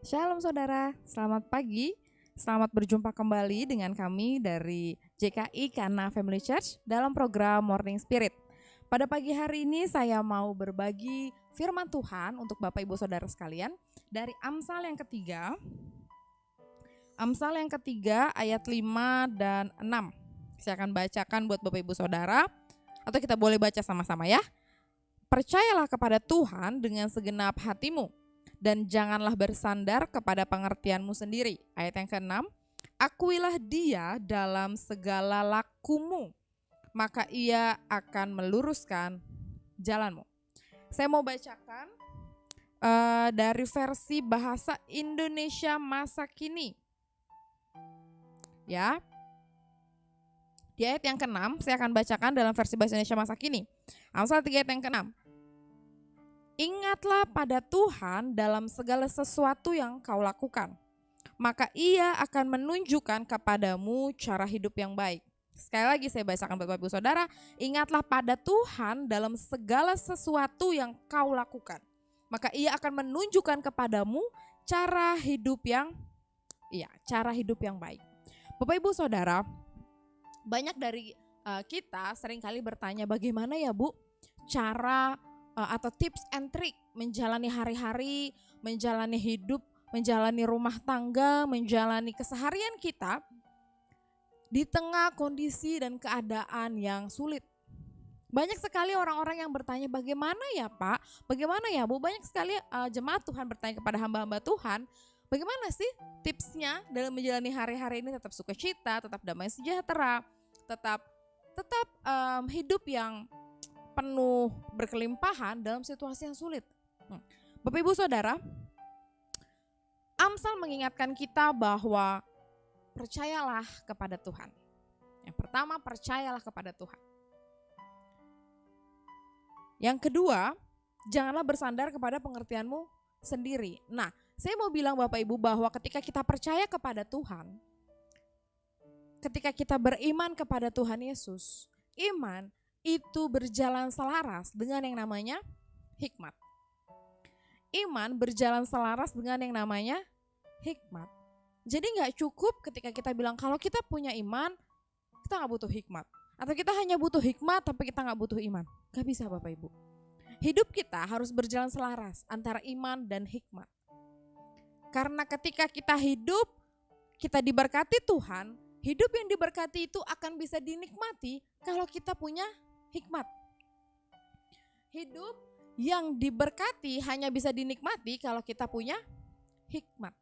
Shalom saudara, selamat pagi. Selamat berjumpa kembali dengan kami dari JKI Kana Family Church dalam program Morning Spirit. Pada pagi hari ini saya mau berbagi firman Tuhan untuk Bapak Ibu Saudara sekalian dari Amsal yang ketiga. Amsal yang ketiga ayat 5 dan 6. Saya akan bacakan buat Bapak Ibu Saudara, atau kita boleh baca sama-sama ya. Percayalah kepada Tuhan dengan segenap hatimu, dan janganlah bersandar kepada pengertianmu sendiri. Ayat yang ke-6, akuilah dia dalam segala lakumu, maka ia akan meluruskan jalanmu. Saya mau bacakan dari versi bahasa Indonesia masa kini. Ya, di ayat yang ke-6 saya akan bacakan dalam versi bahasa Indonesia masa kini. Amsal 3 ayat yang ke-6. Ingatlah pada Tuhan dalam segala sesuatu yang kau lakukan, maka ia akan menunjukkan kepadamu cara hidup yang baik. Sekali lagi saya bacakan buat Bapak Ibu Saudara, ingatlah pada Tuhan dalam segala sesuatu yang kau lakukan, maka ia akan menunjukkan kepadamu cara hidup yang baik. Bapak Ibu Saudara, banyak dari kita seringkali bertanya, bagaimana ya Bu cara atau tips and trick menjalani hari-hari, menjalani hidup, menjalani rumah tangga, menjalani keseharian kita di tengah kondisi dan keadaan yang sulit. Banyak sekali orang-orang yang bertanya, bagaimana ya Pak, bagaimana ya Bu. Banyak sekali jemaat Tuhan bertanya kepada hamba-hamba Tuhan, bagaimana sih tipsnya dalam menjalani hari-hari ini tetap sukacita, tetap damai sejahtera, tetap hidup yang penuh berkelimpahan dalam situasi yang sulit. Bapak Ibu Saudara, Amsal mengingatkan kita bahwa percayalah kepada Tuhan. Yang pertama, percayalah kepada Tuhan. Yang kedua, janganlah bersandar kepada pengertianmu sendiri. Nah, saya mau bilang Bapak Ibu bahwa ketika kita percaya kepada Tuhan, ketika kita beriman kepada Tuhan Yesus, iman itu berjalan selaras dengan yang namanya hikmat. Iman berjalan selaras dengan yang namanya hikmat. Jadi gak cukup ketika kita bilang kalau kita punya iman, kita gak butuh hikmat. Atau kita hanya butuh hikmat tapi kita gak butuh iman. Gak bisa Bapak Ibu. Hidup kita harus berjalan selaras antara iman dan hikmat. Karena ketika kita hidup, kita diberkati Tuhan, hidup yang diberkati itu akan bisa dinikmati kalau kita punya hikmat. Hidup yang diberkati hanya bisa dinikmati kalau kita punya hikmat.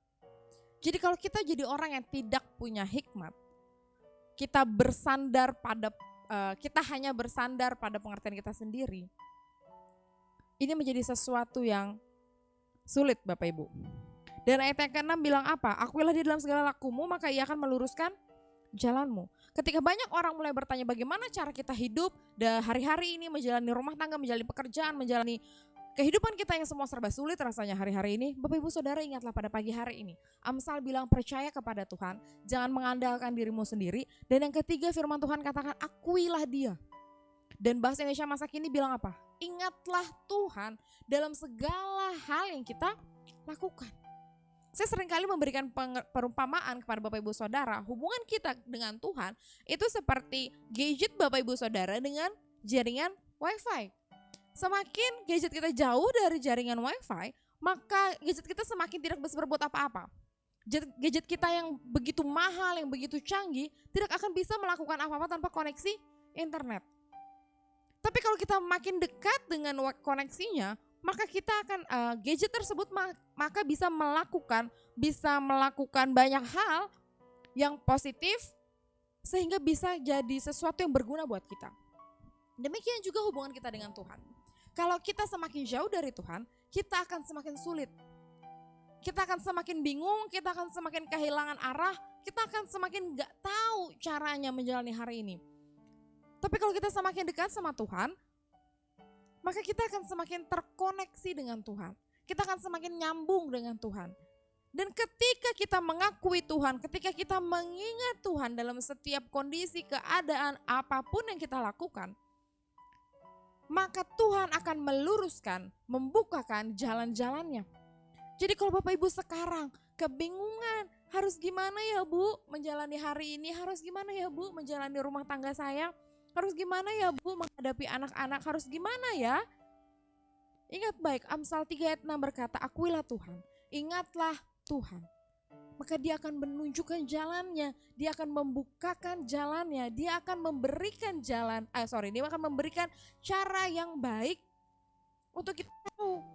Jadi kalau kita jadi orang yang tidak punya hikmat, kita hanya bersandar pada pengertian kita sendiri. Ini menjadi sesuatu yang sulit Bapak Ibu. Dan ayat yang ke-6 bilang apa? Akuilah di dalam segala lakumu, maka ia akan meluruskan jalanmu. Ketika banyak orang mulai bertanya bagaimana cara kita hidup hari-hari ini, menjalani rumah tangga, menjalani pekerjaan, menjalani kehidupan kita yang semua serba sulit rasanya hari-hari ini. Bapak Ibu Saudara, ingatlah pada pagi hari ini Amsal bilang percaya kepada Tuhan, jangan mengandalkan dirimu sendiri. Dan yang ketiga firman Tuhan katakan akuilah dia. Dan bahasa Indonesia masa kini bilang apa? Ingatlah Tuhan dalam segala hal yang kita lakukan. Saya seringkali memberikan perumpamaan kepada Bapak Ibu Saudara, hubungan kita dengan Tuhan itu seperti gadget Bapak Ibu Saudara dengan jaringan WiFi. Semakin gadget kita jauh dari jaringan WiFi, maka gadget kita semakin tidak bisa berbuat apa-apa. Gadget kita yang begitu mahal, yang begitu canggih, tidak akan bisa melakukan apa-apa tanpa koneksi internet. Tapi kalau kita makin dekat dengan koneksinya, maka kita akan gadget tersebut maka bisa melakukan banyak hal yang positif sehingga bisa jadi sesuatu yang berguna buat kita. Demikian juga hubungan kita dengan Tuhan. Kalau kita semakin jauh dari Tuhan, kita akan semakin sulit. Kita akan semakin bingung, kita akan semakin kehilangan arah, kita akan semakin gak tahu caranya menjalani hari ini. Tapi kalau kita semakin dekat sama Tuhan, maka kita akan semakin terkoneksi dengan Tuhan. Kita akan semakin nyambung dengan Tuhan. Dan ketika kita mengakui Tuhan, ketika kita mengingat Tuhan dalam setiap kondisi, keadaan, apapun yang kita lakukan, maka Tuhan akan meluruskan, membukakan jalan-jalannya. Jadi kalau Bapak Ibu sekarang kebingungan, harus gimana ya Bu menjalani hari ini, harus gimana ya Bu menjalani rumah tangga saya, harus gimana ya Bu menghadapi anak-anak, harus gimana ya? Ingat baik, Amsal 3 ayat 6 berkata, akuilah Tuhan, ingatlah Tuhan. Maka dia akan menunjukkan jalannya, dia akan membukakan jalannya, dia akan memberikan dia akan memberikan cara yang baik untuk kita tahu.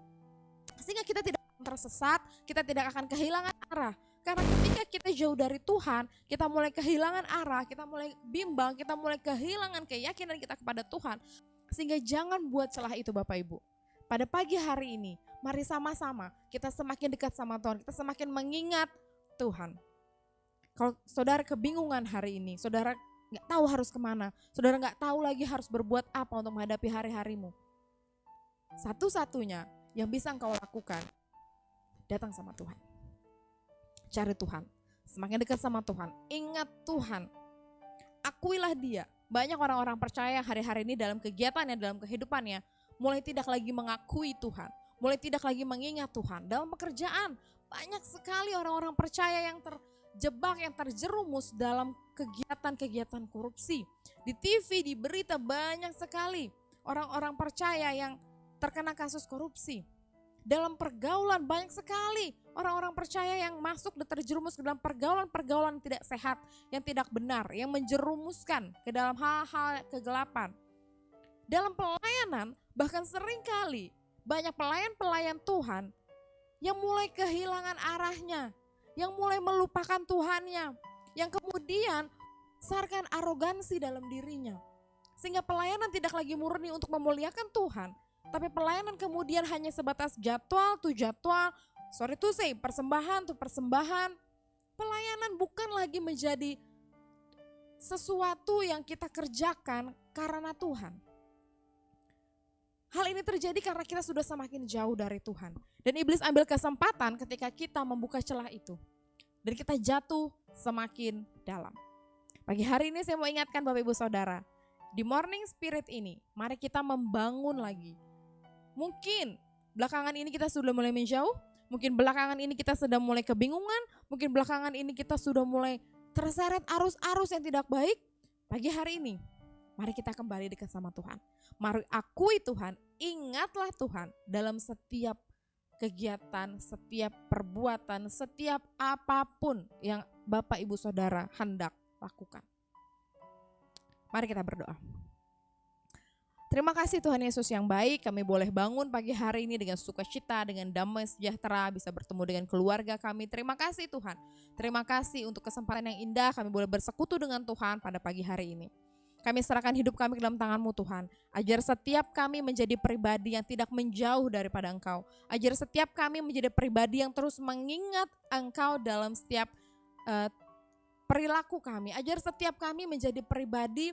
Sehingga kita tidak akan tersesat, kita tidak akan kehilangan arah. Karena ketika kita jauh dari Tuhan, kita mulai kehilangan arah, kita mulai bimbang, kita mulai kehilangan keyakinan kita kepada Tuhan. Sehingga jangan buat celah itu Bapak Ibu. Pada pagi hari ini, mari sama-sama kita semakin dekat sama Tuhan, kita semakin mengingat Tuhan. Kalau saudara kebingungan hari ini, saudara gak tahu harus kemana, saudara gak tahu lagi harus berbuat apa untuk menghadapi hari-harimu, satu-satunya yang bisa engkau lakukan, datang sama Tuhan. Cari Tuhan, semakin dekat sama Tuhan, ingat Tuhan, akuilah dia. Banyak orang-orang percaya hari-hari ini dalam kegiatannya, dalam kehidupannya, mulai tidak lagi mengakui Tuhan, mulai tidak lagi mengingat Tuhan. Dalam pekerjaan, banyak sekali orang-orang percaya yang terjebak, yang terjerumus dalam kegiatan-kegiatan korupsi. Di TV, di berita banyak sekali orang-orang percaya yang terkena kasus korupsi. Dalam pergaulan banyak sekali orang-orang percaya yang masuk dan terjerumus ke dalam pergaulan-pergaulan tidak sehat, yang tidak benar, yang menjerumuskan ke dalam hal-hal kegelapan. Dalam pelayanan bahkan seringkali banyak pelayan-pelayan Tuhan yang mulai kehilangan arahnya, yang mulai melupakan Tuhannya, yang kemudian besarkan arogansi dalam dirinya. Sehingga pelayanan tidak lagi murni untuk memuliakan Tuhan, tapi pelayanan kemudian hanya sebatas jadwal to jadwal, persembahan to persembahan. Pelayanan bukan lagi menjadi sesuatu yang kita kerjakan karena Tuhan. Hal ini terjadi karena kita sudah semakin jauh dari Tuhan. Dan iblis ambil kesempatan ketika kita membuka celah itu. Dan kita jatuh semakin dalam. Pagi hari ini saya mau ingatkan Bapak Ibu Saudara, di Morning Spirit ini, mari kita membangun lagi. Mungkin belakangan ini kita sudah mulai menjauh, mungkin belakangan ini kita sudah mulai kebingungan, mungkin belakangan ini kita sudah mulai terseret arus-arus yang tidak baik. Pagi hari ini, mari kita kembali dekat sama Tuhan. Mari akui Tuhan, ingatlah Tuhan dalam setiap kegiatan, setiap perbuatan, setiap apapun yang Bapak Ibu Saudara hendak lakukan. Mari kita berdoa. Terima kasih Tuhan Yesus yang baik, kami boleh bangun pagi hari ini dengan sukacita, dengan damai sejahtera, bisa bertemu dengan keluarga kami. Terima kasih Tuhan, terima kasih untuk kesempatan yang indah kami boleh bersekutu dengan Tuhan pada pagi hari ini. Kami serahkan hidup kami ke dalam tangan-Mu Tuhan. Ajar setiap kami menjadi pribadi yang tidak menjauh daripada Engkau. Ajar setiap kami menjadi pribadi yang terus mengingat Engkau dalam setiap perilaku kami. Ajar setiap kami menjadi pribadi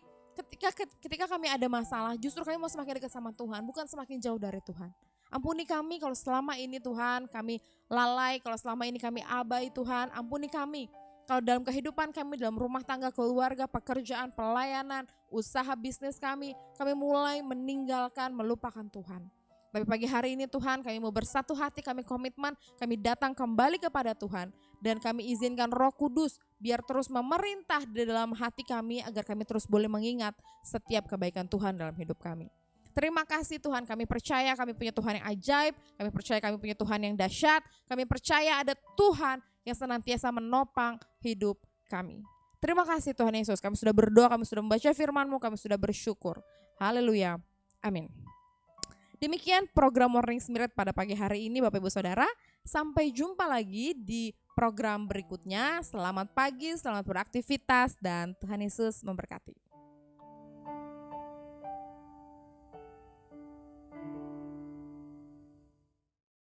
ketika kami ada masalah, justru kami mau semakin dekat sama Tuhan, bukan semakin jauh dari Tuhan. Ampuni kami kalau selama ini Tuhan kami lalai, kalau selama ini kami abai Tuhan. Ampuni kami kalau dalam kehidupan kami, dalam rumah tangga, keluarga, pekerjaan, pelayanan, usaha bisnis kami mulai meninggalkan, melupakan Tuhan. Tapi pagi hari ini Tuhan, kami mau bersatu hati, kami komitmen, kami datang kembali kepada Tuhan. Dan kami izinkan Roh Kudus biar terus memerintah di dalam hati kami, agar kami terus boleh mengingat setiap kebaikan Tuhan dalam hidup kami. Terima kasih Tuhan, kami percaya kami punya Tuhan yang ajaib, kami percaya kami punya Tuhan yang dahsyat, kami percaya ada Tuhan yang senantiasa menopang hidup kami. Terima kasih Tuhan Yesus, kami sudah berdoa, kami sudah membaca firman-Mu, kami sudah bersyukur. Haleluya, amin. Demikian program Morning Spirit pada pagi hari ini Bapak Ibu Saudara. Sampai jumpa lagi di program berikutnya. Selamat pagi, selamat beraktivitas, dan Tuhan Yesus memberkati.